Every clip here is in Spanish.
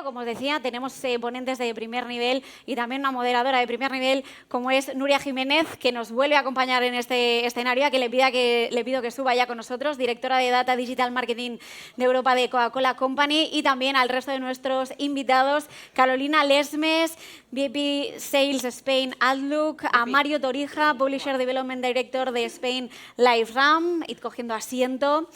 como os decía, tenemos ponentes de primer nivel y también una moderadora de primer nivel, como es Nuria Jiménez, que nos vuelve a acompañar en este escenario, a que le pido que suba ya con nosotros, directora de Data Digital Marketing de Europa de Coca-Cola Company, y también al resto de nuestros invitados, Carolina Lesmes, VP Sales Spain Outlook, a Mario Torija, Publisher Development Director de Spain LiveRAM, id cogiendo asiento,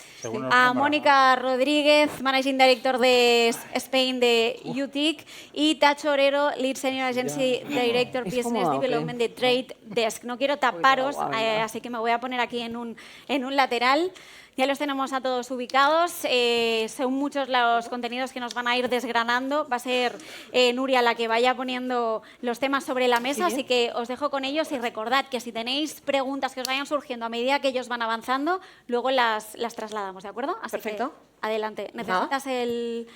a Mónica Rodríguez, Managing Director de Spain de UTIC, y Tacho Orero, Lead Senior Agency Director Business Development de Trade Desk. No quiero taparos, así que me voy a poner aquí en un lateral. Ya los tenemos a todos ubicados. Son muchos los contenidos que nos van a ir desgranando. Va a ser Nuria la que vaya poniendo los temas sobre la mesa, así que os dejo con ellos y recordad que si tenéis preguntas que os vayan surgiendo a medida que ellos van avanzando, luego las trasladamos, ¿de acuerdo? Así Perfecto. Que, adelante. ¿Necesitas el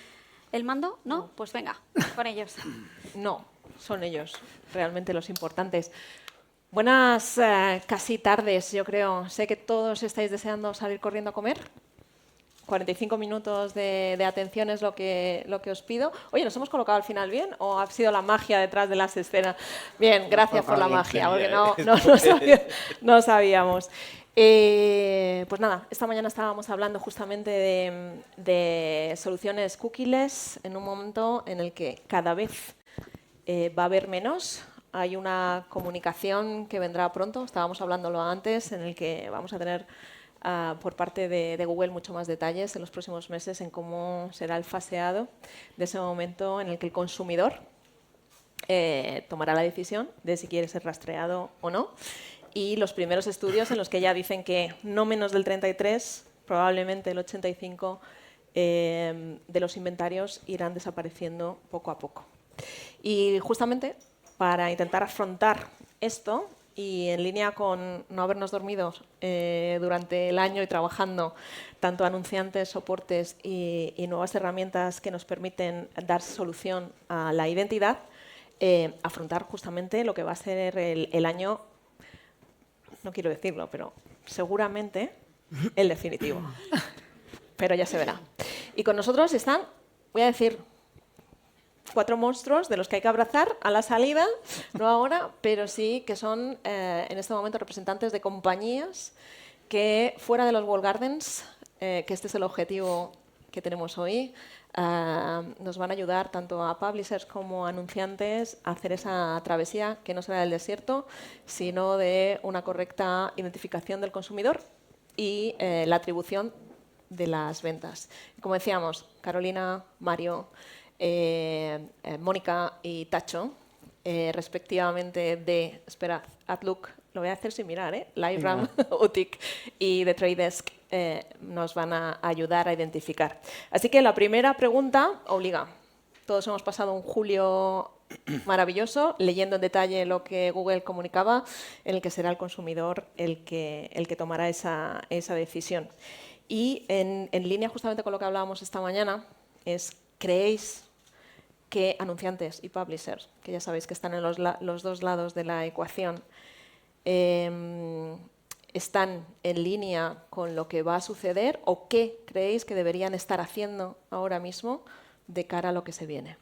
mando? ¿No? Pues venga, con ellos. No, son ellos realmente los importantes. Buenas casi tardes, yo creo. Sé que todos estáis deseando salir corriendo a comer. 45 minutos de atención es lo que os pido. Oye, ¿nos hemos colocado al final bien o ha sido la magia detrás de las escenas? Bien, gracias por la magia, porque no sabíamos. Pues nada, esta mañana estábamos hablando justamente de soluciones cookieless en un momento en el que cada vez va a haber menos. Hay una comunicación que vendrá pronto, estábamos hablándolo antes, en el que vamos a tener por parte de Google mucho más detalles en los próximos meses en cómo será el faseado de ese momento en el que el consumidor tomará la decisión de si quiere ser rastreado o no. Y los primeros estudios en los que ya dicen que no menos del 33, probablemente el 85 de los inventarios irán desapareciendo poco a poco. Y justamente para intentar afrontar esto, y en línea con no habernos dormido durante el año y trabajando tanto anunciantes, soportes y nuevas herramientas que nos permiten dar solución a la identidad, afrontar justamente lo que va a ser el año, no quiero decirlo, pero seguramente el definitivo. Pero ya se verá. Y con nosotros están, voy a decir, 4 monstruos de los que hay que abrazar a la salida, no ahora, pero sí que son en este momento representantes de compañías que fuera de los Walled Gardens, que este es el objetivo que tenemos hoy, nos van a ayudar tanto a publishers como a anunciantes a hacer esa travesía que no será del desierto, sino de una correcta identificación del consumidor y la atribución de las ventas. Como decíamos, Carolina, Mario, Mónica y Tacho, respectivamente de, espera, Outlook, lo voy a hacer sin mirar, LiveRAM, UTIC y de Trade Desk nos van a ayudar a identificar. Así que la primera pregunta obliga. Todos hemos pasado un julio maravilloso leyendo en detalle lo que Google comunicaba, en el que será el consumidor el que tomará esa decisión. Y en línea justamente con lo que hablábamos esta mañana, ¿creéis que anunciantes y publishers, que ya sabéis que están en los dos lados de la ecuación, están en línea con lo que va a suceder o qué creéis que deberían estar haciendo ahora mismo de cara a lo que se viene?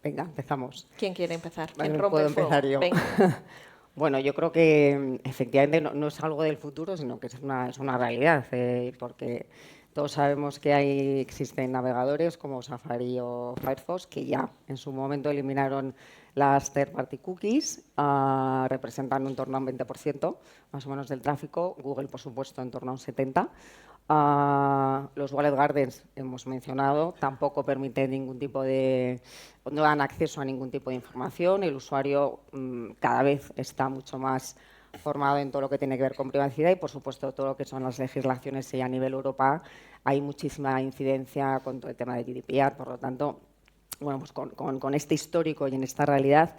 Venga, empezamos. ¿Quién quiere empezar? Vale, ¿Quién rompe puedo el fuego? empezar yo. Venga. Bueno, yo creo que efectivamente no es algo del futuro, sino que es una realidad, porque todos sabemos que existen navegadores como Safari o Firefox que ya en su momento eliminaron las third-party cookies, representando en torno a un 20% más o menos del tráfico. Google, por supuesto, en torno a un 70%. Los Walled Gardens, hemos mencionado, tampoco permiten no dan acceso a ningún tipo de información. El usuario cada vez está mucho más formado en todo lo que tiene que ver con privacidad y, por supuesto, todo lo que son las legislaciones y a nivel Europa hay muchísima incidencia con todo el tema de GDPR. Por lo tanto, bueno, pues con este histórico y en esta realidad,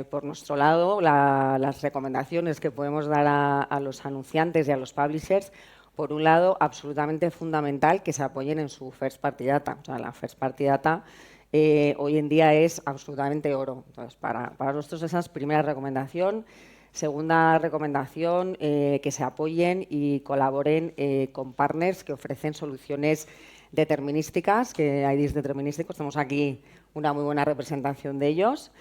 por nuestro lado, las recomendaciones que podemos dar a los anunciantes y a los publishers, por un lado, absolutamente fundamental que se apoyen en su first party data. O sea, la first party data hoy en día es absolutamente oro. Entonces, para nosotros esa es primera recomendación. Segunda recomendación, que se apoyen y colaboren con partners que ofrecen soluciones determinísticas, que IDs determinísticos. Tenemos aquí una muy buena representación de ellos.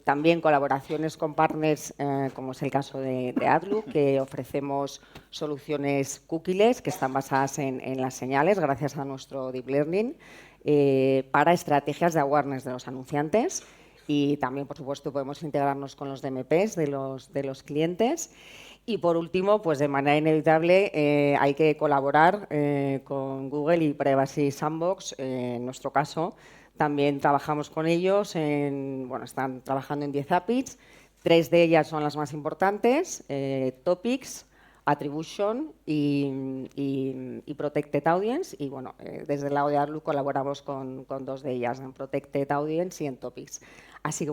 También colaboraciones con partners, como es el caso de Outlook, que ofrecemos soluciones cookieless que están basadas en las señales, gracias a nuestro Deep Learning, para estrategias de awareness de los anunciantes. Y también, por supuesto, podemos integrarnos con los DMPs de los clientes. Y, por último, pues de manera inevitable, hay que colaborar con Google y Privacy Sandbox, en nuestro caso. También trabajamos con ellos, están trabajando en 10 APIs, 3 de ellas son las más importantes, Topics, Attribution y Protected Audience. Y bueno, desde el lado de Outlook colaboramos con 2 de ellas, en Protected Audience y en Topics. Así que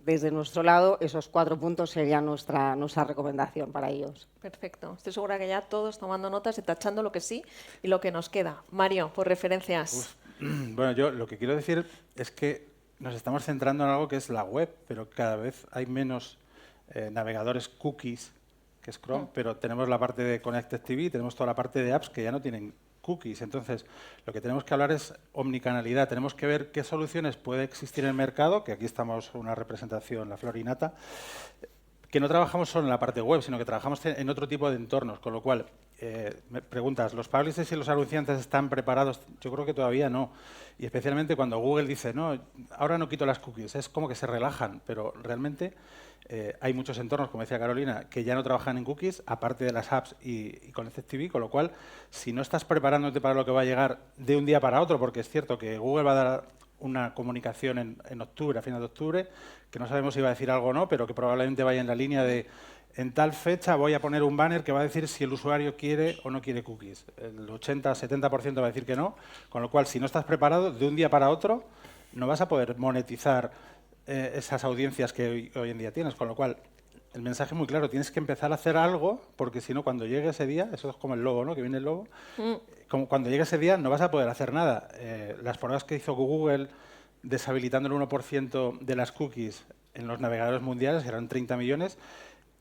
desde nuestro lado, esos 4 puntos serían nuestra recomendación para ellos. Perfecto. Estoy segura que ya todos tomando notas y tachando lo que sí y lo que nos queda. Mario, por referencias. Bueno, yo lo que quiero decir es que nos estamos centrando en algo que es la web, pero cada vez hay menos navegadores cookies, que es Chrome, pero tenemos la parte de Connected TV, tenemos toda la parte de apps que ya no tienen cookies. Entonces, lo que tenemos que hablar es omnicanalidad. Tenemos que ver qué soluciones puede existir en el mercado, que aquí estamos una representación, la Florinata, que no trabajamos solo en la parte web, sino que trabajamos en otro tipo de entornos, con lo cual, me preguntas, ¿los publishers y los anunciantes están preparados? Yo creo que todavía no. Y especialmente cuando Google dice, no, ahora no quito las cookies, es como que se relajan, pero realmente hay muchos entornos, como decía Carolina, que ya no trabajan en cookies, aparte de las apps y Connected TV, con lo cual, si no estás preparándote para lo que va a llegar de un día para otro, porque es cierto que Google va a dar una comunicación en octubre, a final de octubre, que no sabemos si va a decir algo o no, pero que probablemente vaya en la línea de en tal fecha voy a poner un banner que va a decir si el usuario quiere o no quiere cookies. El 80-70% va a decir que no, con lo cual, si no estás preparado, de un día para otro no vas a poder monetizar esas audiencias que hoy en día tienes, con lo cual, el mensaje es muy claro, tienes que empezar a hacer algo, porque si no, cuando llegue ese día, eso es como el lobo, ¿no? Que viene el lobo, como cuando llegue ese día no vas a poder hacer nada. Las pruebas que hizo Google deshabilitando el 1% de las cookies en los navegadores mundiales, que eran 30 millones,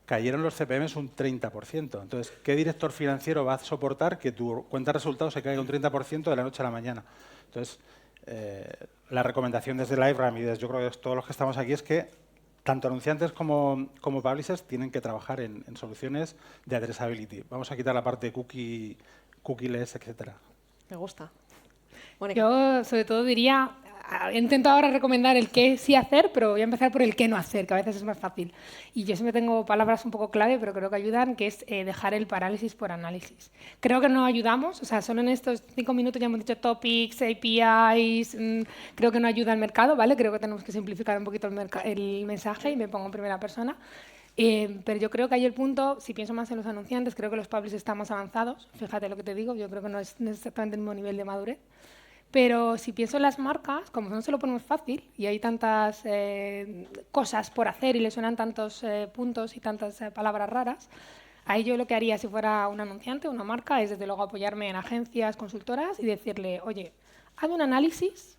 cayeron los CPMs un 30%. Entonces, ¿qué director financiero va a soportar que tu cuenta de resultados se caiga un 30% de la noche a la mañana? Entonces, la recomendación desde LiveRam y desde yo creo que todos los que estamos aquí es que tanto anunciantes como publishers tienen que trabajar en soluciones de addressability. Vamos a quitar la parte cookieless, etcétera. Me gusta. Yo, sobre todo, diría, intento ahora recomendar el qué sí hacer, pero voy a empezar por el qué no hacer, que a veces es más fácil. Y yo siempre tengo palabras un poco clave, pero creo que ayudan, que es dejar el parálisis por análisis. Creo que no ayudamos, o sea, solo en estos 5 minutos ya hemos dicho topics, APIs, creo que no ayuda al mercado, ¿vale? Creo que tenemos que simplificar un poquito el mensaje y me pongo en primera persona. Pero yo creo que hay el punto, si pienso más en los anunciantes, creo que los publishers están más avanzados, fíjate lo que te digo, yo creo que no es exactamente el mismo nivel de madurez. Pero si pienso en las marcas, como no se lo ponemos fácil y hay tantas cosas por hacer y le suenan tantos puntos y tantas palabras raras, ahí yo lo que haría si fuera un anunciante, una marca, es desde luego apoyarme en agencias, consultoras y decirle, oye, haz un análisis,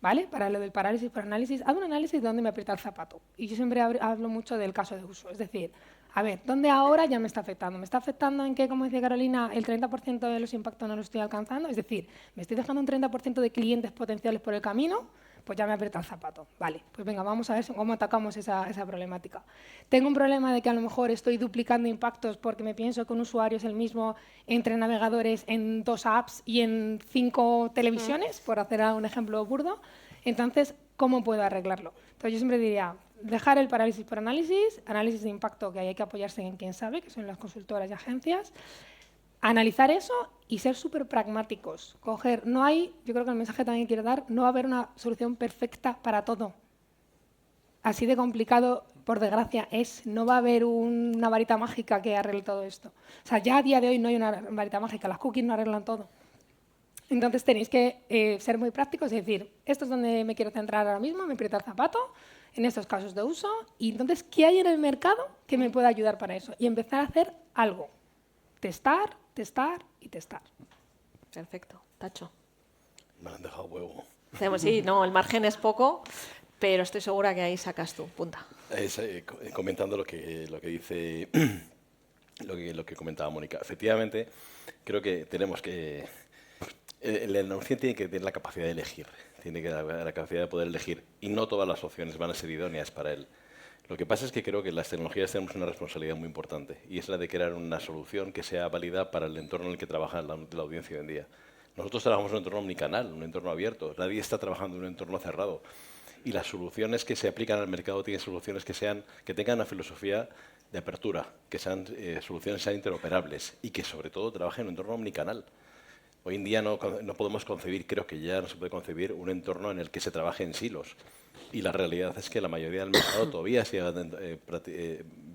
¿vale? Para lo del parálisis por análisis, haz un análisis de dónde me aprieta el zapato. Y yo siempre hablo mucho del caso de uso, es decir, a ver, ¿dónde ahora ya me está afectando? ¿Me está afectando en que, como decía Carolina, el 30% de los impactos no los estoy alcanzando? Es decir, ¿me estoy dejando un 30% de clientes potenciales por el camino? Pues ya me aprieta el zapato. Vale, pues venga, vamos a ver cómo atacamos esa problemática. Tengo un problema de que a lo mejor estoy duplicando impactos porque me pienso que un usuario es el mismo entre navegadores en 2 apps y en 5 televisiones, por hacer un ejemplo burdo. Entonces, ¿cómo puedo arreglarlo? Entonces, yo siempre diría, dejar el parálisis por análisis de impacto, que hay que apoyarse en quien sabe, que son las consultoras y agencias, analizar eso y ser súper pragmáticos. No hay, yo creo que el mensaje también que quiero dar, no va a haber una solución perfecta para todo. Así de complicado, por desgracia, no va a haber una varita mágica que arregle todo esto. O sea, ya a día de hoy no hay una varita mágica, las cookies no arreglan todo. Entonces tenéis que ser muy prácticos y decir, esto es donde me quiero centrar ahora mismo, me aprieta el zapato, en estos casos de uso, y entonces, ¿qué hay en el mercado que me pueda ayudar para eso? Y empezar a hacer algo. Testar, testar y testar. Perfecto. Tacho. Me han dejado huevo. Sí, no, el margen es poco, pero estoy segura que ahí sacas tú. Punta. Comentando lo que dice, lo que comentaba Mónica. Efectivamente, creo que tenemos que El anunciante tiene que tener la capacidad de elegir, tiene que tener la capacidad de poder elegir, y no todas las opciones van a ser idóneas para él. Lo que pasa es que creo que las tecnologías tenemos una responsabilidad muy importante, y es la de crear una solución que sea válida para el entorno en el que trabaja la audiencia hoy en día. Nosotros trabajamos en un entorno omnicanal, un entorno abierto, nadie está trabajando en un entorno cerrado. Y las soluciones que se aplican al mercado tienen soluciones que tengan una filosofía de apertura, que sean soluciones sean interoperables y que sobre todo trabajen en un entorno omnicanal. Hoy en día no podemos concebir, creo que ya no se puede concebir un entorno en el que se trabaje en silos. Y la realidad es que la mayoría del mercado todavía sigue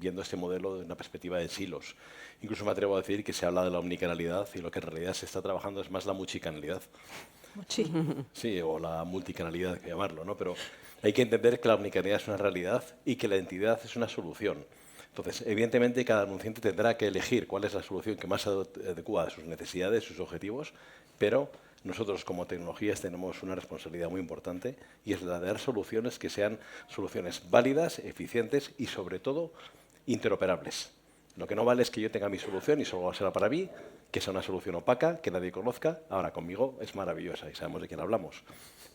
viendo este modelo de una perspectiva de silos. Incluso me atrevo a decir que se habla de la omnicanalidad y lo que en realidad se está trabajando es más la multicanalidad. Sí, o la multicanalidad, hay que llamarlo, ¿no? Pero hay que entender que la omnicanalidad es una realidad y que la identidad es una solución. Entonces, evidentemente, cada anunciante tendrá que elegir cuál es la solución que más adecua a sus necesidades, sus objetivos, pero nosotros como tecnologías tenemos una responsabilidad muy importante y es la de dar soluciones que sean soluciones válidas, eficientes y, sobre todo, interoperables. Lo que no vale es que yo tenga mi solución y solo será para mí, que sea una solución opaca, que nadie conozca. Ahora, conmigo es maravillosa y sabemos de quién hablamos.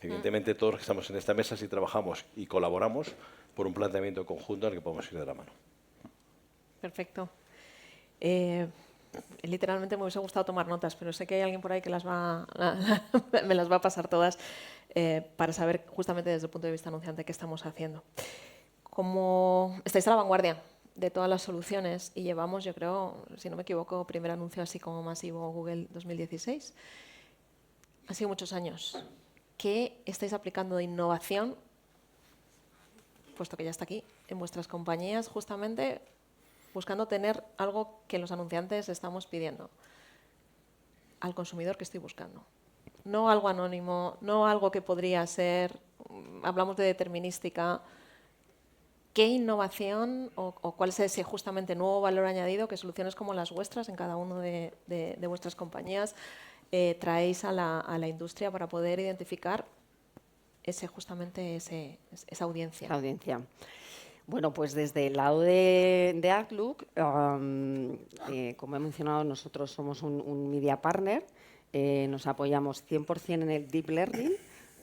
Evidentemente, todos los que estamos en esta mesa sí trabajamos y colaboramos por un planteamiento conjunto en el que podemos ir de la mano. Perfecto. Literalmente me hubiese gustado tomar notas, pero sé que hay alguien por ahí que me las va a pasar todas para saber justamente desde el punto de vista anunciante qué estamos haciendo. Como estáis a la vanguardia de todas las soluciones y llevamos, yo creo, si no me equivoco, primer anuncio así como masivo Google 2016. Han sido muchos años. ¿Qué estáis aplicando de innovación, puesto que ya está aquí, en vuestras compañías justamente buscando tener algo que los anunciantes estamos pidiendo al consumidor que estoy buscando? No algo anónimo, no algo que podría ser, hablamos de determinística. ¿Qué innovación o cuál es ese justamente nuevo valor añadido que soluciones como las vuestras en cada una de vuestras compañías traéis a la industria para poder identificar justamente esa audiencia? La audiencia. Bueno, pues desde el lado de Outlook, como he mencionado, nosotros somos un media partner, nos apoyamos 100% en el Deep Learning,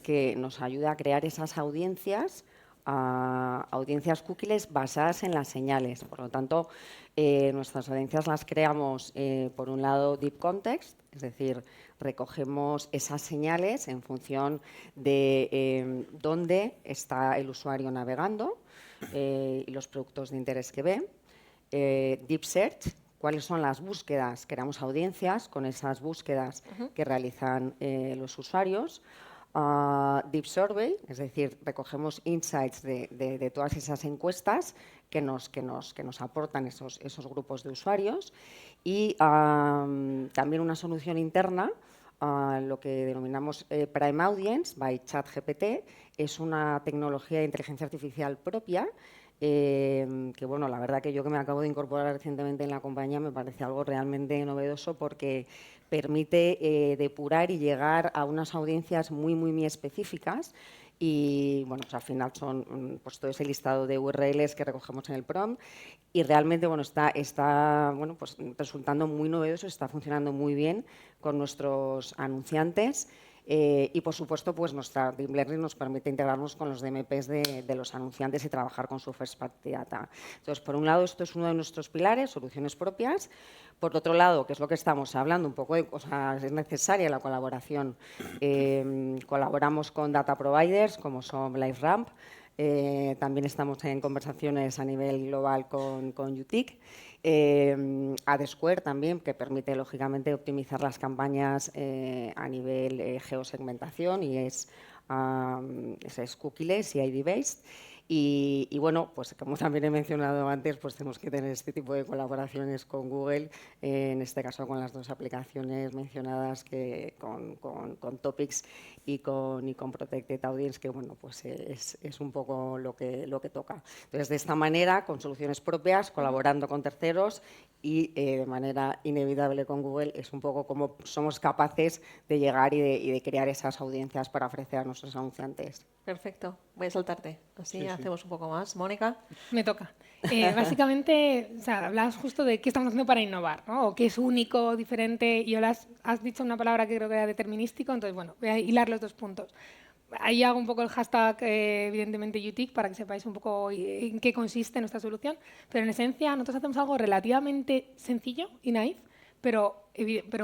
que nos ayuda a crear esas audiencias, audiencias cookies basadas en las señales. Por lo tanto, nuestras audiencias las creamos, por un lado, Deep Context, es decir, recogemos esas señales en función de dónde está el usuario navegando, y los productos de interés que ve. Deep Search, cuáles son las búsquedas, creamos audiencias con esas búsquedas que realizan los usuarios. Deep Survey, es decir, recogemos insights de todas esas encuestas que nos aportan esos grupos de usuarios. Y también una solución interna, lo que denominamos Prime Audience by ChatGPT, es una tecnología de inteligencia artificial propia que, bueno, la verdad que yo que me acabo de incorporar recientemente en la compañía me parece algo realmente novedoso porque permite depurar y llegar a unas audiencias muy específicas. Y bueno, pues al final son pues todo ese listado de URLs que recogemos en el prompt y realmente bueno, está bueno, pues resultando muy novedoso, está funcionando muy bien con nuestros anunciantes. Y, por supuesto, pues nuestra Deep Learning nos permite integrarnos con los DMPs de los anunciantes y trabajar con su First Party Data. Entonces, por un lado, esto es uno de nuestros pilares, soluciones propias. Por otro lado, que es lo que estamos hablando, un poco de cosas, es necesaria la colaboración. Colaboramos con data providers como son LiveRamp. También estamos en conversaciones a nivel global con UTIC. AdSquare también, que permite, lógicamente, optimizar las campañas a nivel geosegmentación y es cookieless y ID-based. Y bueno, pues como también he mencionado antes, pues tenemos que tener este tipo de colaboraciones con Google, en este caso con las dos aplicaciones mencionadas, que con Topics y con Protected Audience, que bueno, pues es un poco lo que toca. Entonces, de esta manera, con soluciones propias, colaborando con terceros y de manera inevitable con Google, es un poco como somos capaces de llegar y de crear esas audiencias para ofrecer a nuestros anunciantes. Perfecto. Voy a saltarte. Así Sí. hacemos un poco más. Mónica. Me toca. Básicamente, o sea, hablabas justo de qué estamos haciendo para innovar, ¿no? O qué es único, diferente, y ahora has dicho una palabra que creo que era determinístico, entonces, bueno, voy a hilar los 2 puntos. Ahí hago un poco el hashtag, evidentemente, UTIC, para que sepáis un poco en qué consiste nuestra solución, pero en esencia nosotros hacemos algo relativamente sencillo y naif, pero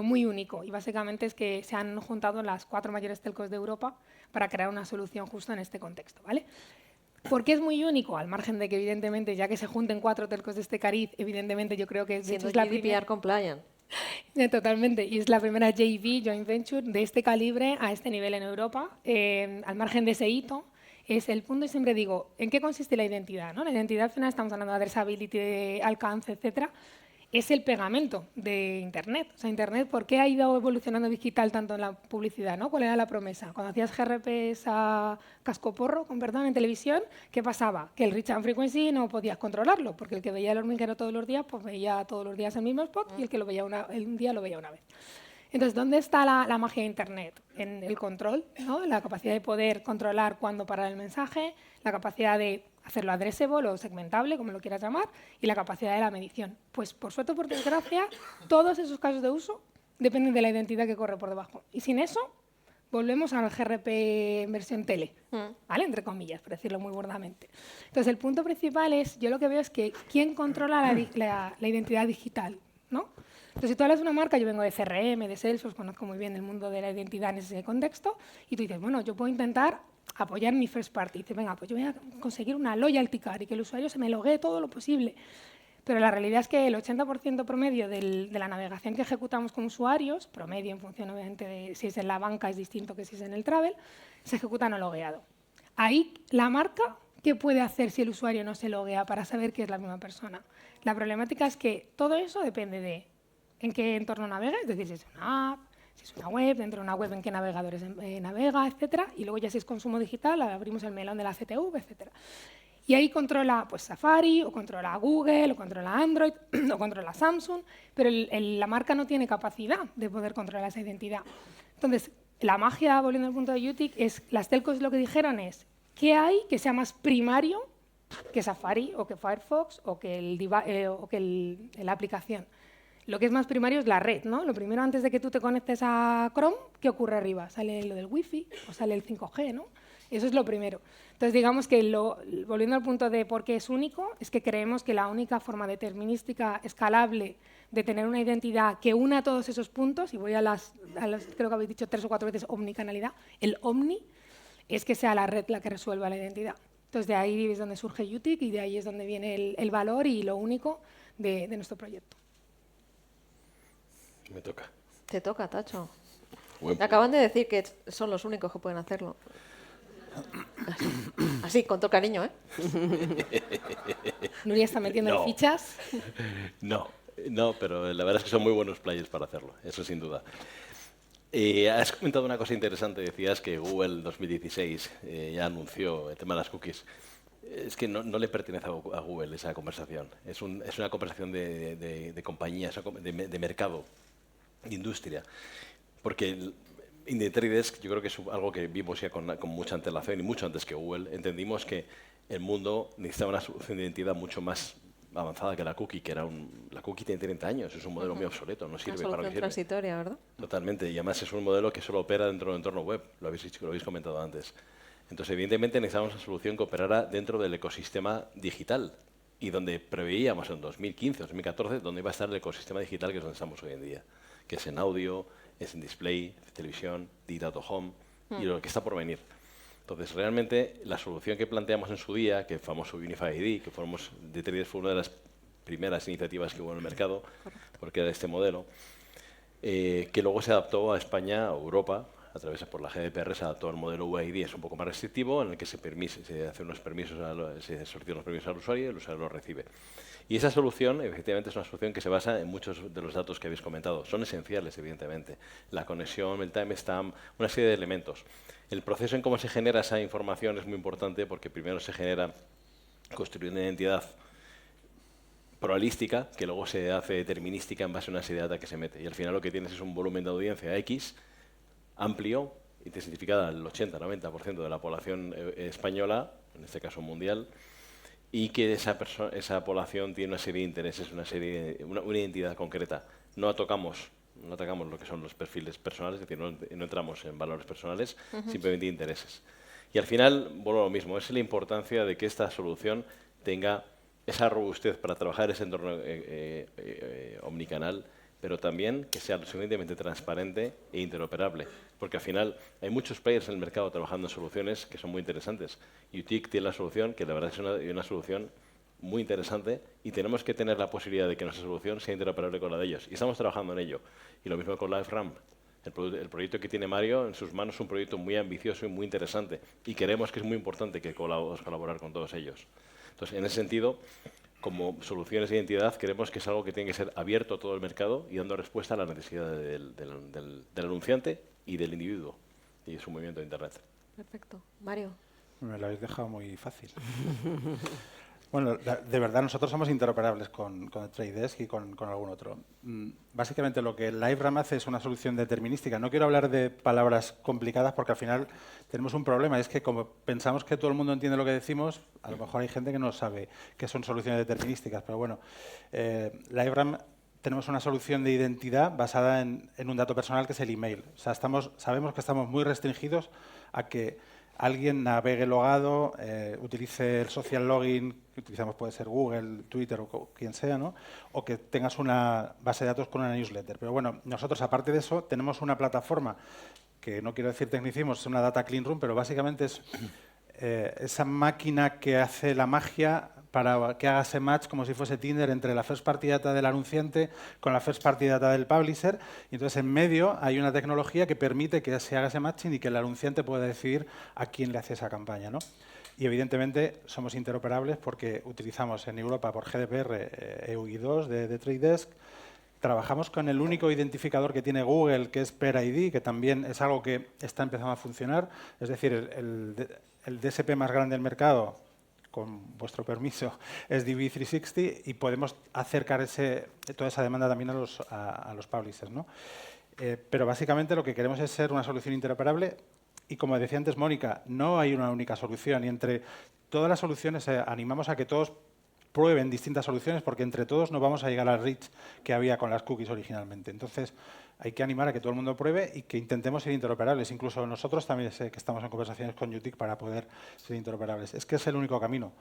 muy único, y básicamente es que se han juntado las 4 mayores telcos de Europa para crear una solución justo en este contexto, ¿vale? ¿Por qué es muy único? Al margen de que, evidentemente, ya que se junten 4 telcos de este cariz, evidentemente yo creo que de Siendo hecho, es la GDPR primera. compliant. Totalmente, y es la primera JV, Joint Venture, de este calibre a este nivel en Europa. Al margen de ese hito, es el punto, y siempre digo, ¿en qué consiste la identidad? ¿No? La identidad, al final, estamos hablando de addressability, de alcance, etcétera. Es el pegamento de Internet. O sea, Internet, ¿por qué ha ido evolucionando digital tanto en la publicidad? ¿No? ¿Cuál era la promesa? Cuando hacías GRPs a cascoporro, con perdón, en televisión, ¿qué pasaba? Que el reach and frequency no podías controlarlo, porque el que veía el hormiguero todos los días, pues veía todos los días el mismo spot, y el que lo veía un día lo veía una vez. Entonces, ¿dónde está la magia de Internet? En el control, ¿no? La capacidad de poder controlar cuándo parar el mensaje, la capacidad de hacerlo addressable o segmentable, como lo quieras llamar, y la capacidad de la medición. Pues, por suerte o por desgracia, todos esos casos de uso dependen de la identidad que corre por debajo. Y sin eso, volvemos al GRP en versión tele, ¿vale? Entre comillas, por decirlo muy burdamente. Entonces, el punto principal es, yo lo que veo es que ¿quién controla la identidad digital? ¿No? Entonces, si tú hablas de una marca, yo vengo de CRM, de Salesforce, conozco muy bien el mundo de la identidad en ese contexto, y tú dices, bueno, yo puedo intentar apoyar mi first party. Y dices, venga, pues yo voy a conseguir una loyalty card y que el usuario se me loguee todo lo posible. Pero la realidad es que el 80% promedio de la navegación que ejecutamos con usuarios, promedio en función obviamente de si es en la banca es distinto que si es en el travel, se ejecuta no logueado. Ahí la marca, ¿qué puede hacer si el usuario no se loguea para saber que es la misma persona? La problemática es que todo eso depende de en qué entorno navega, es decir, si es una app, si es una web, dentro de una web en qué navegadores navega, etcétera. Y luego ya si es consumo digital, abrimos el melón de la CTV, etcétera. Y ahí controla pues, Safari, o controla Google, o controla Android, o controla Samsung, pero la marca no tiene capacidad de poder controlar esa identidad. Entonces, la magia, volviendo al punto de UTIC, es las telcos lo que dijeron es, ¿qué hay que sea más primario que Safari, o que Firefox, o que la aplicación? Lo que es más primario es la red, ¿no? Lo primero, antes de que tú te conectes a Chrome, ¿qué ocurre arriba? Sale lo del Wi-Fi o sale el 5G, ¿no? Eso es lo primero. Entonces, digamos que, volviendo al punto de por qué es único, es que creemos que la única forma determinística, escalable, de tener una identidad que una todos esos puntos, y voy a las creo que habéis dicho 3 o 4 veces omnicanalidad, el omni, es que sea la red la que resuelva la identidad. Entonces, de ahí es donde surge UTIC y de ahí es donde viene el valor y lo único de nuestro proyecto. Me toca. Te toca, Tacho. Buen Me acaban de decir que son los únicos que pueden hacerlo. Así, con todo cariño, ¿eh? Nuria está metiendo No. fichas. No, pero la verdad es que son muy buenos players para hacerlo, eso sin duda. Has comentado una cosa interesante, decías que Google en 2016 ya anunció el tema de las cookies. Es que no le pertenece a Google esa conversación, es una conversación de compañías, de mercado, de industria, porque in the Trade Desk yo creo que es algo que vimos ya con mucha antelación y mucho antes que Google. Entendimos que el mundo necesitaba una solución de identidad mucho más avanzada que la cookie, la cookie tiene 30 años, es un modelo muy obsoleto, no sirve para lo que sirve. Transitoria, ¿verdad? Totalmente, y además es un modelo que solo opera dentro del entorno web, lo habéis comentado antes. Entonces, evidentemente, necesitamos una solución que operara dentro del ecosistema digital y donde preveíamos en 2015, 2014, donde iba a estar el ecosistema digital que es donde estamos hoy en día, que es en audio, es en display, televisión, digital out of home y lo que está por venir. Entonces, realmente, la solución que planteamos en su día, que el famoso Unified ID, que de Trade Desk fue una de las primeras iniciativas que hubo en el mercado, porque era este modelo, que luego se adaptó a España, a Europa, a través por la GDPR se adaptó al modelo UID, es un poco más restrictivo, en el que se hacen unos permisos, se solicitan los permisos al usuario y el usuario los recibe. Y esa solución, efectivamente, es una solución que se basa en muchos de los datos que habéis comentado. Son esenciales, evidentemente. La conexión, el timestamp, una serie de elementos. El proceso en cómo se genera esa información es muy importante porque primero se genera construir una identidad probabilística, que luego se hace determinística en base a una serie de data que se mete. Y al final lo que tienes es un volumen de audiencia X, amplio, intensificada al 80-90% de la población española, en este caso mundial, y que esa población tiene una serie de intereses, una identidad concreta. No atacamos lo que son los perfiles personales, es decir, no entramos en valores personales, simplemente intereses. Y al final, vuelvo a lo mismo, es la importancia de que esta solución tenga esa robustez para trabajar ese entorno omnicanal, pero también que sea lo suficientemente transparente e interoperable. Porque al final hay muchos players en el mercado trabajando en soluciones que son muy interesantes. UTIC tiene la solución, que la verdad es una solución muy interesante, y tenemos que tener la posibilidad de que nuestra solución sea interoperable con la de ellos. Y estamos trabajando en ello. Y lo mismo con LiveRAM. El proyecto que tiene Mario en sus manos es un proyecto muy ambicioso y muy interesante. Y creemos que es muy importante que colaborar con todos ellos. Entonces, en ese sentido, como soluciones de identidad, creemos que es algo que tiene que ser abierto a todo el mercado y dando respuesta a la necesidad del anunciante y del individuo y su movimiento de Internet. Perfecto. Mario. Me lo habéis dejado muy fácil. Bueno, de verdad, nosotros somos interoperables con el Trade Desk y con algún otro. Básicamente lo que LiveRAM hace es una solución determinística. No quiero hablar de palabras complicadas porque al final tenemos un problema. Es que como pensamos que todo el mundo entiende lo que decimos, a lo mejor hay gente que no sabe qué son soluciones determinísticas. Pero bueno, LiveRAM tenemos una solución de identidad basada en un dato personal que es el email. O sea, sabemos que estamos muy restringidos a que alguien navegue logado, utilice el social login, que utilizamos puede ser Google, Twitter o quien sea, ¿no? O que tengas una base de datos con una newsletter. Pero bueno, nosotros aparte de eso tenemos una plataforma que no quiero decir tecnicismos, es una data clean room, pero básicamente es esa máquina que hace la magia para que haga ese match como si fuese Tinder entre la first party data del anunciante con la first party data del publisher. Y entonces en medio hay una tecnología que permite que se haga ese matching y que el anunciante pueda decidir a quién le hace esa campaña, ¿no? Y evidentemente somos interoperables porque utilizamos en Europa por GDPR EUI2 de Trade Desk. Trabajamos con el único identificador que tiene Google, que es Pair ID, que también es algo que está empezando a funcionar. Es decir, el DSP más grande del mercado, con vuestro permiso, es DV360 y podemos acercar toda esa demanda también a los publishers, ¿no? Pero básicamente lo que queremos es ser una solución interoperable y, como decía antes Mónica, no hay una única solución y entre todas las soluciones animamos a que todos prueben distintas soluciones porque entre todos no vamos a llegar al reach que había con las cookies originalmente. Entonces, hay que animar a que todo el mundo pruebe y que intentemos ser interoperables. Incluso nosotros también sé que estamos en conversaciones con UTIC para poder ser interoperables. Es que es el único camino.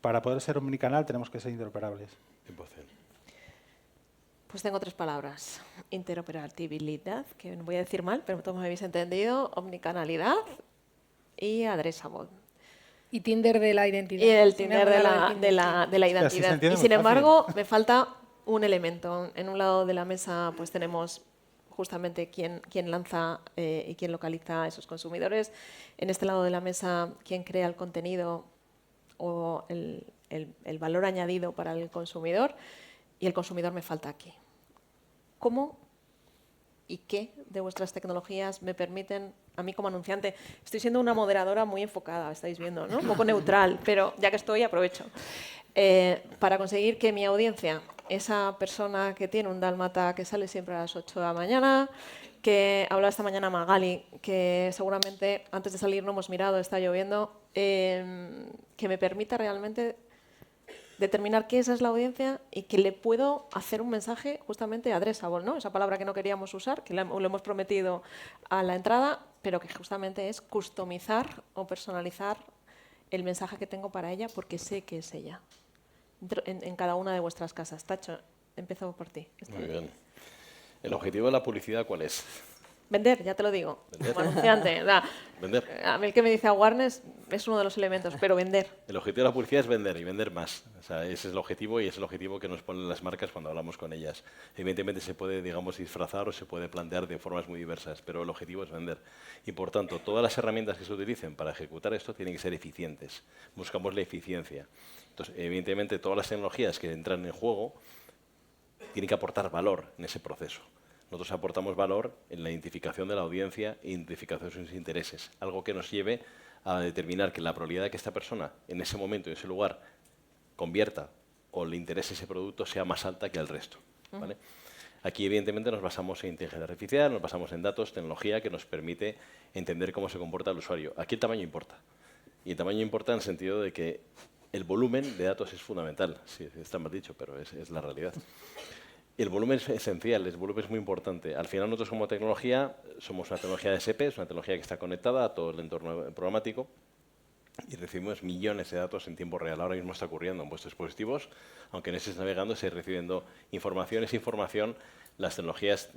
Para poder ser omnicanal tenemos que ser interoperables. 100%. Pues tengo 3 palabras. Interoperabilidad, que no voy a decir mal, pero todos me habéis entendido. Omnicanalidad y addressable. Y Tinder de la identidad. Y el Me Tinder ha de molado la el Tinder. Sí, así se identidad. entiende Y muy sin fácil. embargo, me falta un elemento. En un lado de la mesa pues tenemos justamente quién lanza y quién localiza a esos consumidores. En este lado de la mesa, quién crea el contenido o el valor añadido para el consumidor. Y el consumidor me falta aquí. ¿Cómo y qué de vuestras tecnologías me permiten, a mí como anunciante, estoy siendo una moderadora muy enfocada, estáis viendo, ¿no? Un poco neutral, pero ya que estoy, aprovecho. Para conseguir que mi audiencia, esa persona que tiene un dálmata que sale siempre a las 8 de la mañana, que hablaba esta mañana Magali, que seguramente antes de salir no hemos mirado, está lloviendo, que me permita realmente determinar qué esa es la audiencia y que le puedo hacer un mensaje justamente addressable, ¿no? Esa palabra que no queríamos usar, que lo hemos prometido a la entrada, pero que justamente es customizar o personalizar el mensaje que tengo para ella porque sé que es ella. En cada una de vuestras casas. Tacho, empezamos por ti. Muy bien. ¿El objetivo de la publicidad cuál es? Vender, ya te lo digo, Vender. como anunciante. Vender. A mí el que me dice awareness es uno de los elementos, pero vender. El objetivo de la publicidad es vender y vender más. O sea, ese es el objetivo y es el objetivo que nos ponen las marcas cuando hablamos con ellas. Evidentemente se puede, digamos, disfrazar o se puede plantear de formas muy diversas, pero el objetivo es vender. Y por tanto, todas las herramientas que se utilicen para ejecutar esto tienen que ser eficientes. Buscamos la eficiencia. Entonces, evidentemente, todas las tecnologías que entran en juego tienen que aportar valor en ese proceso. Nosotros aportamos valor en la identificación de la audiencia e identificación de sus intereses, algo que nos lleve a determinar que la probabilidad de que esta persona en ese momento, en ese lugar, convierta o le interese ese producto sea más alta que el resto, ¿vale? Aquí, evidentemente, nos basamos en inteligencia artificial, nos basamos en datos, tecnología que nos permite entender cómo se comporta el usuario. Aquí el tamaño importa. Y el tamaño importa en el sentido de que el volumen de datos es fundamental. Sí, está mal dicho, pero es la realidad. El volumen es esencial, el volumen es muy importante. Al final nosotros como tecnología somos una tecnología de SP, es una tecnología que está conectada a todo el entorno programático y recibimos millones de datos en tiempo real. Ahora mismo está ocurriendo en vuestros dispositivos, aunque no estéis navegando, estáis recibiendo información. Esa información, las tecnologías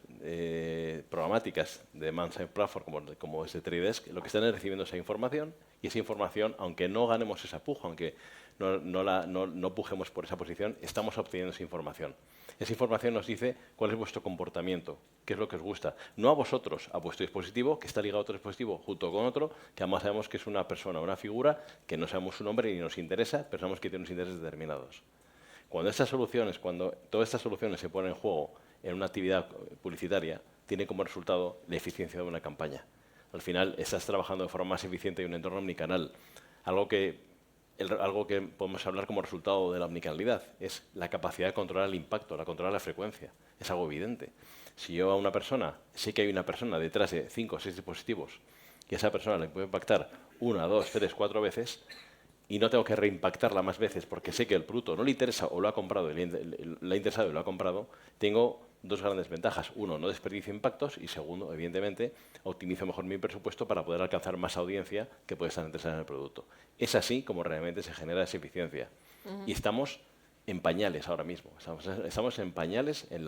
programáticas de Mansive Platform, como es de Tridesk, lo que están es recibiendo esa información, y esa información, aunque no ganemos esa puja, aunque no pujemos por esa posición, estamos obteniendo esa información. Esa información nos dice cuál es vuestro comportamiento, qué es lo que os gusta. No a vosotros, a vuestro dispositivo, que está ligado a otro dispositivo, junto con otro, que además sabemos que es una persona, una figura, que no sabemos su nombre ni nos interesa, pero sabemos que tiene unos intereses determinados. Cuando todas estas soluciones se ponen en juego en una actividad publicitaria, tiene como resultado la eficiencia de una campaña. Al final, estás trabajando de forma más eficiente en un entorno omnicanal. Algo que podemos hablar como resultado de la omnicanalidad es la capacidad de controlar el impacto, la controlar la frecuencia. Es algo evidente. Si yo a una persona, sé que hay una persona detrás de 5 o 6 dispositivos, y a esa persona le puede impactar 1, 2, 3, 4 veces, y no tengo que reimpactarla más veces porque sé que el producto no le interesa o lo ha comprado, le ha interesado y lo ha comprado, tengo dos grandes ventajas. Uno, no desperdicio impactos, y segundo, evidentemente, optimizo mejor mi presupuesto para poder alcanzar más audiencia que puede estar interesada en el producto. Es así como realmente se genera esa eficiencia. Y estamos en pañales ahora mismo. Estamos en pañales en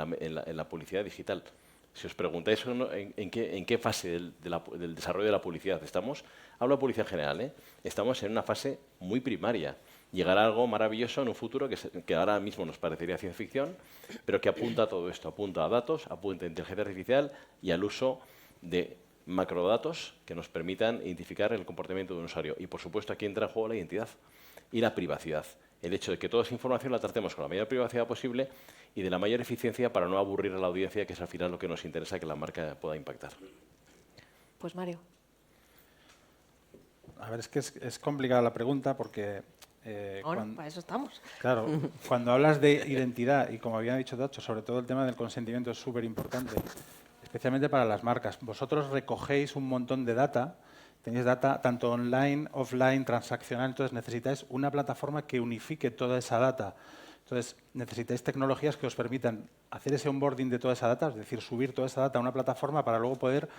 la publicidad digital. Si os preguntáis en qué fase del desarrollo de la publicidad estamos, hablo de publicidad general, ¿eh? Estamos en una fase muy primaria. Llegará algo maravilloso en un futuro que ahora mismo nos parecería ciencia ficción, pero que apunta a todo esto, apunta a datos, apunta a inteligencia artificial y al uso de macrodatos que nos permitan identificar el comportamiento de un usuario. Y por supuesto aquí entra en juego la identidad y la privacidad. El hecho de que toda esa información la tratemos con la mayor privacidad posible y de la mayor eficiencia para no aburrir a la audiencia, que es al final lo que nos interesa que la marca pueda impactar. Pues Mario. A ver, es que es complicada la pregunta porque... Bueno, para eso estamos. Claro, cuando hablas de identidad, y como había dicho Tacho, sobre todo el tema del consentimiento es súper importante, especialmente para las marcas. Vosotros recogéis un montón de data, tenéis data tanto online, offline, transaccional, entonces necesitáis una plataforma que unifique toda esa data. Entonces necesitáis tecnologías que os permitan hacer ese onboarding de toda esa data, es decir, subir toda esa data a una plataforma para luego poder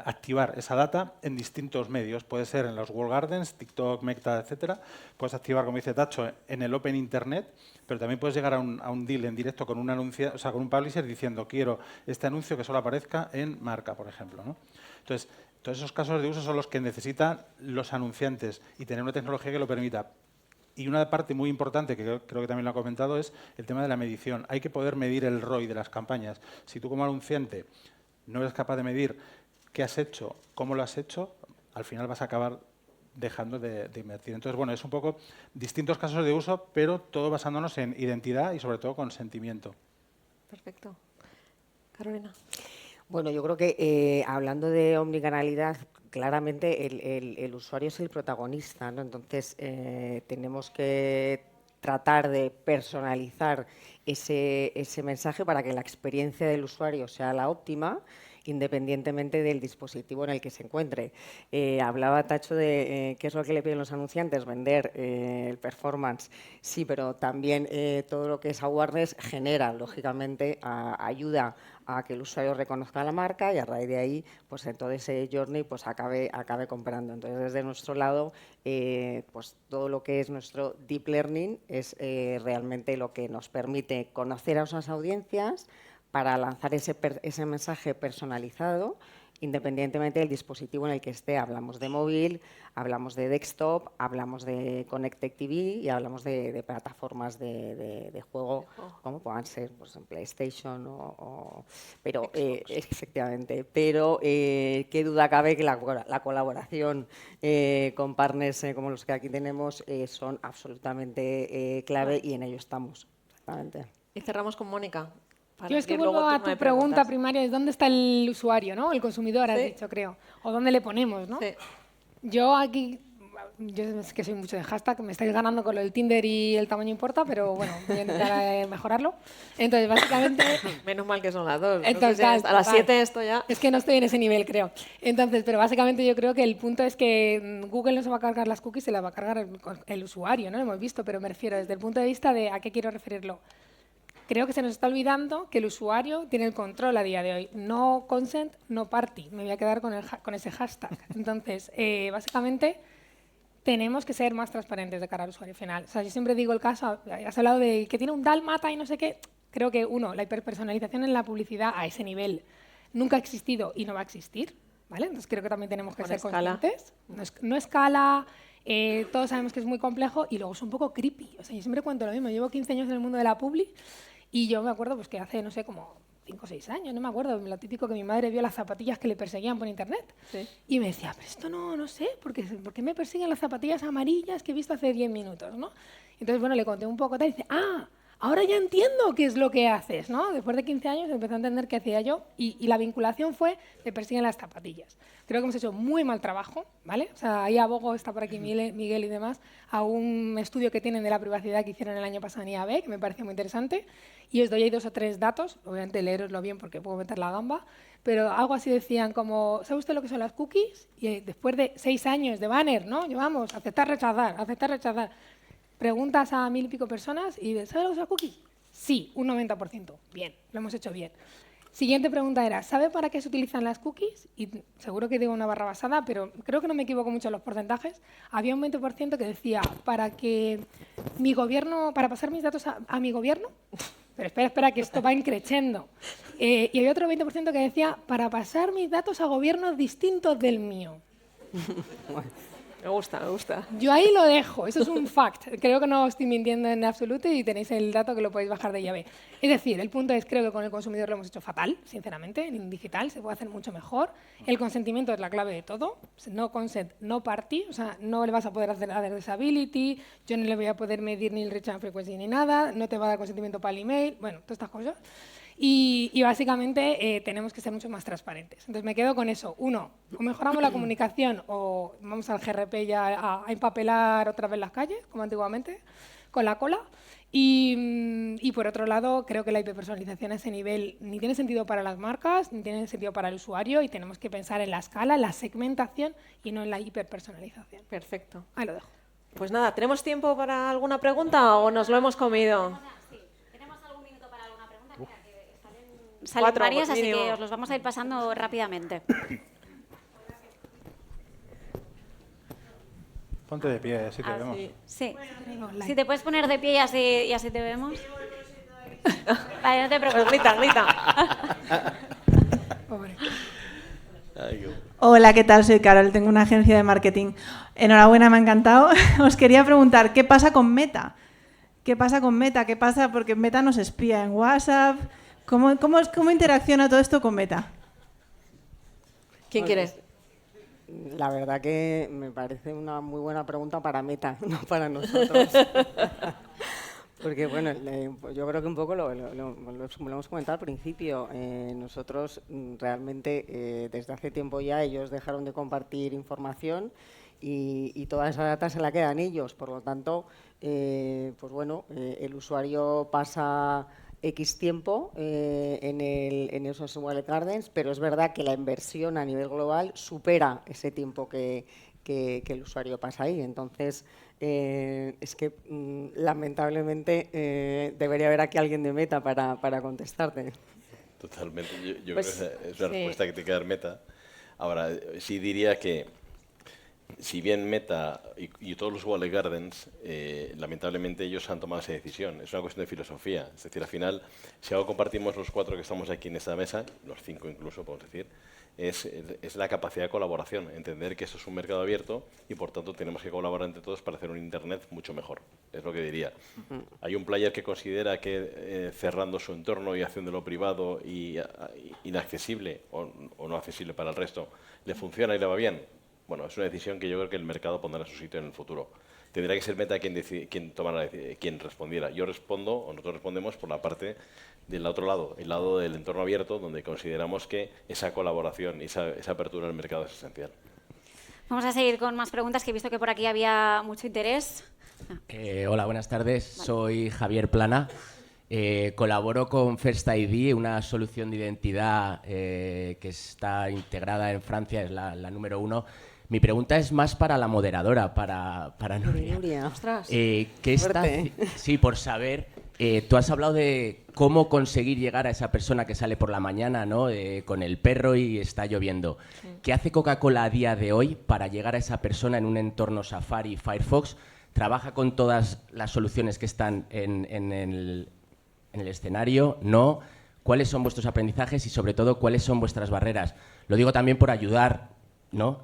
activar esa data en distintos medios. Puede ser en los walled gardens, TikTok, Meta, etcétera. Puedes activar, como dice Tacho, en el Open Internet, pero también puedes llegar a un deal en directo con con un publisher diciendo quiero este anuncio que solo aparezca en marca, por ejemplo, ¿no? Entonces, todos esos casos de uso son los que necesitan los anunciantes y tener una tecnología que lo permita. Y una parte muy importante, que creo que también lo ha comentado, es el tema de la medición. Hay que poder medir el ROI de las campañas. Si tú como anunciante no eres capaz de medir qué has hecho, cómo lo has hecho, al final vas a acabar dejando de invertir. Entonces, bueno, es un poco distintos casos de uso, pero todo basándonos en identidad y sobre todo consentimiento. Perfecto. Carolina. Bueno, yo creo que hablando de omnicanalidad, claramente el usuario es el protagonista, ¿no? Entonces, tenemos que tratar de personalizar ese mensaje para que la experiencia del usuario sea la óptima, independientemente del dispositivo en el que se encuentre. Hablaba Tacho de qué es lo que le piden los anunciantes, vender el performance, sí, pero también todo lo que es awareness genera, lógicamente, ayuda a que el usuario reconozca la marca y a raíz de ahí, pues en todo ese journey, pues acabe comprando. Entonces, desde nuestro lado, pues todo lo que es nuestro deep learning es realmente lo que nos permite conocer a esas audiencias para lanzar ese mensaje personalizado, independientemente del dispositivo en el que esté. Hablamos de móvil, hablamos de desktop, hablamos de Connected TV y hablamos de plataformas de juego, como puedan ser pues, en PlayStation pero efectivamente. Pero qué duda cabe que la colaboración con partners como los que aquí tenemos son absolutamente clave y en ello estamos. Exactamente. Y cerramos con Mónica. Yo es que vuelvo a tu pregunta primaria, es ¿dónde está el usuario, ¿no? El consumidor, has dicho, creo. O dónde le ponemos, ¿no? Sí. Yo aquí yo es que soy mucho de hashtag, me estáis ganando con lo del Tinder y el tamaño importa, pero bueno, voy a intentar mejorarlo. Entonces, básicamente... Menos mal que son las 2. Entonces, No sé si a las 7 esto ya... Es que no estoy en ese nivel, creo. Entonces, pero básicamente yo creo que el punto es que Google no se va a cargar las cookies, se las va a cargar el usuario, ¿no? Lo hemos visto, pero me refiero desde el punto de vista de a qué quiero referirlo. Creo que se nos está olvidando que el usuario tiene el control a día de hoy. No consent, no party. Me voy a quedar con ese hashtag. Entonces, básicamente, tenemos que ser más transparentes de cara al usuario final. O sea, yo siempre digo el caso, has hablado de que tiene un dálmata y no sé qué. Creo que, la hiperpersonalización en la publicidad a ese nivel nunca ha existido y no va a existir, ¿vale? Entonces, creo que también tenemos que ser conscientes. No escala, todos sabemos que es muy complejo y luego es un poco creepy. O sea, yo siempre cuento lo mismo. Llevo 15 años en el mundo de la publi. Y yo me acuerdo pues, que hace, no sé, como 5 o 6 años, no me acuerdo, lo típico que mi madre vio las zapatillas que le perseguían por internet. Sí. Y me decía, pero esto no sé, ¿por qué me persiguen las zapatillas amarillas que he visto hace 10 minutos? ¿No? Entonces, bueno, le conté un poco tal y dice, ahora ya entiendo qué es lo que haces, ¿no? Después de 15 años empecé a entender qué hacía yo y la vinculación fue, te persiguen las zapatillas. Creo que hemos hecho muy mal trabajo, ¿vale? O sea, ahí abogo, está por aquí Miguel y demás, a un estudio que tienen de la privacidad que hicieron el año pasado en IAB, que me pareció muy interesante, y os doy ahí 2 o 3 datos, obviamente leeroslo bien porque puedo meter la gamba, pero algo así decían como, ¿sabe usted lo que son las cookies? Y después de 6 años de banner, ¿no? Llevamos, aceptar, rechazar. Preguntas a 1000 y pico personas y ¿sabe lo que son las cookies? Sí, un 90%. Bien, lo hemos hecho bien. Siguiente pregunta era, ¿sabe para qué se utilizan las cookies? Y seguro que digo una barra basada, pero creo que no me equivoco mucho en los porcentajes. Había un 20% que decía, para pasar mis datos a mi gobierno. Pero espera, que esto va increciendo. Y había otro 20% que decía, para pasar mis datos a gobiernos distintos del mío. Me gusta. Yo ahí lo dejo, eso es un fact. Creo que no os estoy mintiendo en absoluto y tenéis el dato que lo podéis bajar de IAB. Es decir, el punto es, creo que con el consumidor lo hemos hecho fatal, sinceramente, en digital se puede hacer mucho mejor. El consentimiento es la clave de todo, no consent, no party, o sea, no le vas a poder hacer disability, yo no le voy a poder medir ni el return frequency ni nada, no te va a dar consentimiento para el email, bueno, todas estas cosas. Y básicamente tenemos que ser mucho más transparentes. Entonces me quedo con eso. 1, o mejoramos la comunicación o vamos al GRP ya a empapelar otra vez las calles, como antiguamente, con la cola. Y por otro lado, creo que la hiperpersonalización a ese nivel ni tiene sentido para las marcas, ni tiene sentido para el usuario y tenemos que pensar en la escala, en la segmentación y no en la hiperpersonalización. Perfecto. Ahí lo dejo. Pues nada, ¿tenemos tiempo para alguna pregunta o nos lo hemos comido? Salen 4, varias, así mínimo. que os los vamos a ir pasando rápidamente. Ponte de pie, así te vemos. Sí. Si te puedes poner de pie y así te vemos. Vale, no te preocupes. Grita. Pobre. Hola, ¿qué tal? Soy Carol, tengo una agencia de marketing. Enhorabuena, me ha encantado. Os quería preguntar, ¿qué pasa con Meta? ¿Qué pasa con Meta? ¿Qué pasa? Porque Meta nos espía en WhatsApp. ¿Cómo interacciona todo esto con Meta? ¿Quién quiere? La verdad que me parece una muy buena pregunta para Meta, no para nosotros. Porque, bueno, yo creo que un poco lo hemos comentado al principio. Nosotros realmente, desde hace tiempo ya, ellos dejaron de compartir información y toda esa data se la quedan ellos. Por lo tanto, pues bueno, el usuario pasa X tiempo en esos wallet gardens, pero es verdad que la inversión a nivel global supera ese tiempo que el usuario pasa ahí. Entonces, es que lamentablemente debería haber aquí alguien de Meta para contestarte. Totalmente. Yo Pues, creo que es una sí. respuesta que tiene que dar Meta. Ahora, sí diría que si bien Meta y todos los Wallet Gardens, lamentablemente ellos han tomado esa decisión. Es una cuestión de filosofía. Es decir, al final, si algo compartimos los 4 que estamos aquí en esta mesa, los 5 incluso, podemos decir, es la capacidad de colaboración, entender que esto es un mercado abierto y por tanto tenemos que colaborar entre todos para hacer un Internet mucho mejor, es lo que diría. Hay un player que considera que cerrando su entorno y haciéndolo privado y inaccesible o no accesible para el resto, le funciona y le va bien. Bueno, es una decisión que yo creo que el mercado pondrá en su sitio en el futuro. Tendría que ser Meta quien respondiera. Yo respondo, o nosotros respondemos por la parte del otro lado, el lado del entorno abierto, donde consideramos que esa colaboración y esa apertura al mercado es esencial. Vamos a seguir con más preguntas, que he visto que por aquí había mucho interés. Hola, buenas tardes. Soy Javier Plana. Colaboro con First ID, una solución de identidad que está integrada en Francia, es la número 1. Mi pregunta es más para la moderadora, para Nuria. Ostras, Sí, por saber, tú has hablado de cómo conseguir llegar a esa persona que sale por la mañana, ¿no? Con el perro y está lloviendo. Sí. ¿Qué hace Coca-Cola a día de hoy para llegar a esa persona en un entorno Safari y Firefox? ¿Trabaja con todas las soluciones que están en el escenario? ¿No? ¿Cuáles son vuestros aprendizajes y, sobre todo, cuáles son vuestras barreras? Lo digo también por ayudar, ¿no?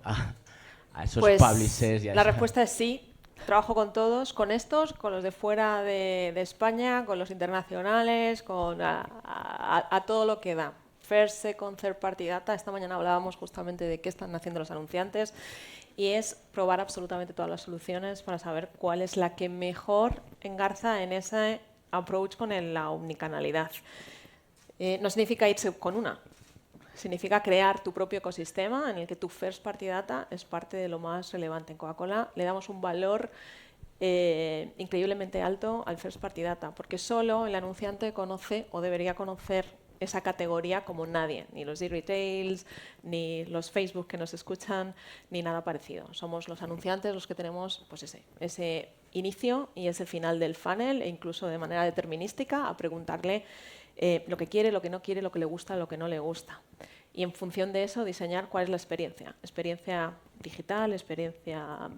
a esos publishers. La respuesta es sí. Trabajo con todos, con estos, con los de fuera de España, con los internacionales, a todo lo que da. First, second, third party data. Esta mañana hablábamos justamente de qué están haciendo los anunciantes y es probar absolutamente todas las soluciones para saber cuál es la que mejor engarza en ese approach con la omnicanalidad. No significa irse con una. Significa crear tu propio ecosistema en el que tu first party data es parte de lo más relevante. En Coca-Cola le damos un valor increíblemente alto al first party data, porque solo el anunciante conoce o debería conocer esa categoría como nadie, ni los e-retails, ni los Facebook que nos escuchan, ni nada parecido. Somos los anunciantes los que tenemos pues ese inicio y ese final del funnel, e incluso de manera determinística a preguntarle lo que quiere, lo que no quiere, lo que le gusta, lo que no le gusta. Y en función de eso diseñar cuál es la experiencia. Experiencia digital, experiencia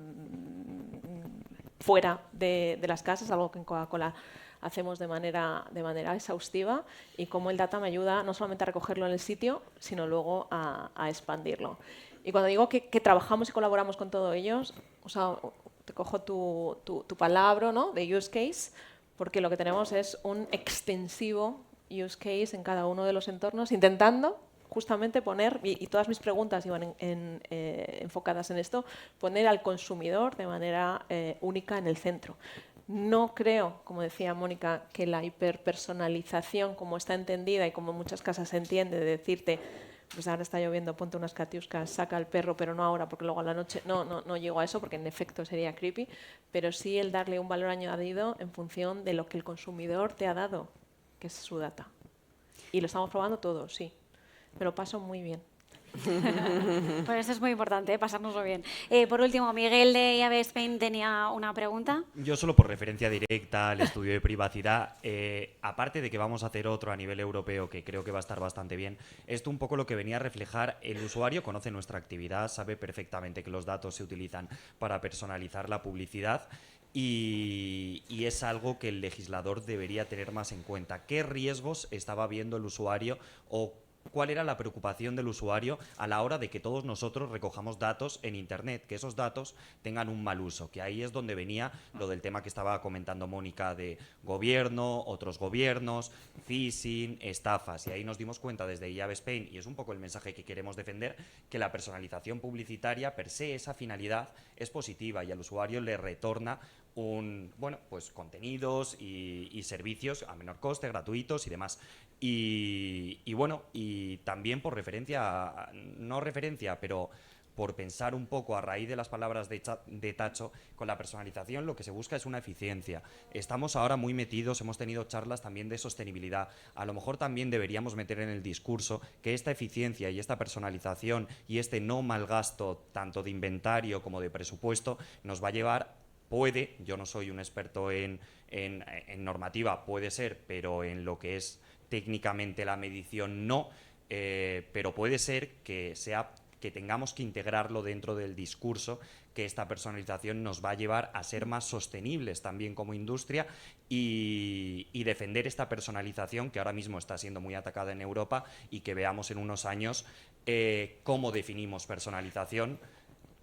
fuera de las casas, algo que en Coca-Cola hacemos de manera exhaustiva, y cómo el data me ayuda no solamente a recogerlo en el sitio, sino luego a expandirlo. Y cuando digo que trabajamos y colaboramos con todos ellos, o sea, te cojo tu palabra, ¿no?, de use case, porque lo que tenemos es un extensivo use case en cada uno de los entornos, intentando justamente poner, y todas mis preguntas iban enfocadas en esto, poner al consumidor de manera única en el centro. No creo, como decía Mónica, que la hiperpersonalización, como está entendida y como en muchas casas se entiende, de decirte, pues ahora está lloviendo, ponte unas catiuscas, saca al perro, pero no ahora, porque luego a la noche... No llego a eso, porque en efecto sería creepy, pero sí el darle un valor añadido en función de lo que el consumidor te ha dado, que es su data. Y lo estamos probando todos, sí. Me lo paso muy bien. Pues eso es muy importante, pasárnoslo bien. Por último, Miguel de IAB Spain tenía una pregunta. Yo solo por referencia directa al estudio de privacidad, aparte de que vamos a hacer otro a nivel europeo que creo que va a estar bastante bien, esto un poco lo que venía a reflejar: el usuario conoce nuestra actividad, sabe perfectamente que los datos se utilizan para personalizar la publicidad. Y es algo que el legislador debería tener más en cuenta. ¿Qué riesgos estaba viendo el usuario o cuál era la preocupación del usuario a la hora de que todos nosotros recojamos datos en Internet, que esos datos tengan un mal uso? Que ahí es donde venía lo del tema que estaba comentando Mónica, de gobierno, otros gobiernos, phishing, estafas. Y ahí nos dimos cuenta desde IAB Spain, y es un poco el mensaje que queremos defender, que la personalización publicitaria, per se, esa finalidad es positiva y al usuario le retorna pues contenidos y servicios a menor coste, gratuitos y demás. Y también por referencia, no referencia, pero por pensar un poco a raíz de las palabras de Tacho, con la personalización lo que se busca es una eficiencia. Estamos ahora muy metidos, hemos tenido charlas también de sostenibilidad. A lo mejor también deberíamos meter en el discurso que esta eficiencia y esta personalización y este no malgasto tanto de inventario como de presupuesto nos va a llevar... yo no soy un experto en normativa, puede ser, pero en lo que es técnicamente la medición no, pero puede ser que tengamos que integrarlo dentro del discurso, que esta personalización nos va a llevar a ser más sostenibles también como industria y defender esta personalización que ahora mismo está siendo muy atacada en Europa, y que veamos en unos años cómo definimos personalización,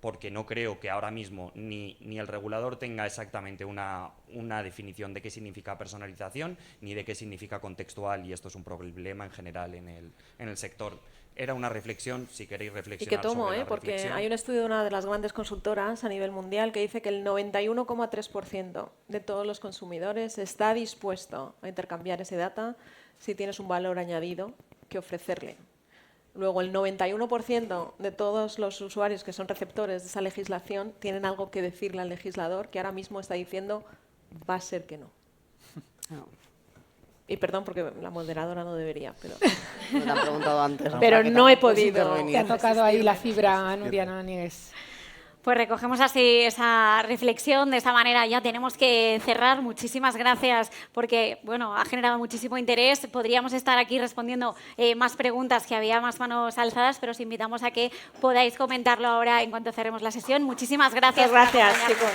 porque no creo que ahora mismo ni el regulador tenga exactamente una definición de qué significa personalización ni de qué significa contextual, y esto es un problema en general en el sector. Era una reflexión, si queréis reflexionar. Y que tomo, sobre la porque reflexión. hay un estudio de una de las grandes consultoras a nivel mundial que dice que el 91,3% de todos los consumidores está dispuesto a intercambiar ese data si tienes un valor añadido que ofrecerle. Luego, el 91% de todos los usuarios que son receptores de esa legislación tienen algo que decirle al legislador que ahora mismo está diciendo va a ser que no. Y perdón, porque la moderadora no debería, pero... Me lo han preguntado antes. Pero no he podido. Te ha tocado ahí la fibra, Nuria, no niegues. Pues recogemos así esa reflexión, de esa manera ya tenemos que cerrar. Muchísimas gracias porque bueno, ha generado muchísimo interés. Podríamos estar aquí respondiendo más preguntas, que había más manos alzadas, pero os invitamos a que podáis comentarlo ahora en cuanto cerremos la sesión. Muchísimas gracias. Muchas gracias, chicos.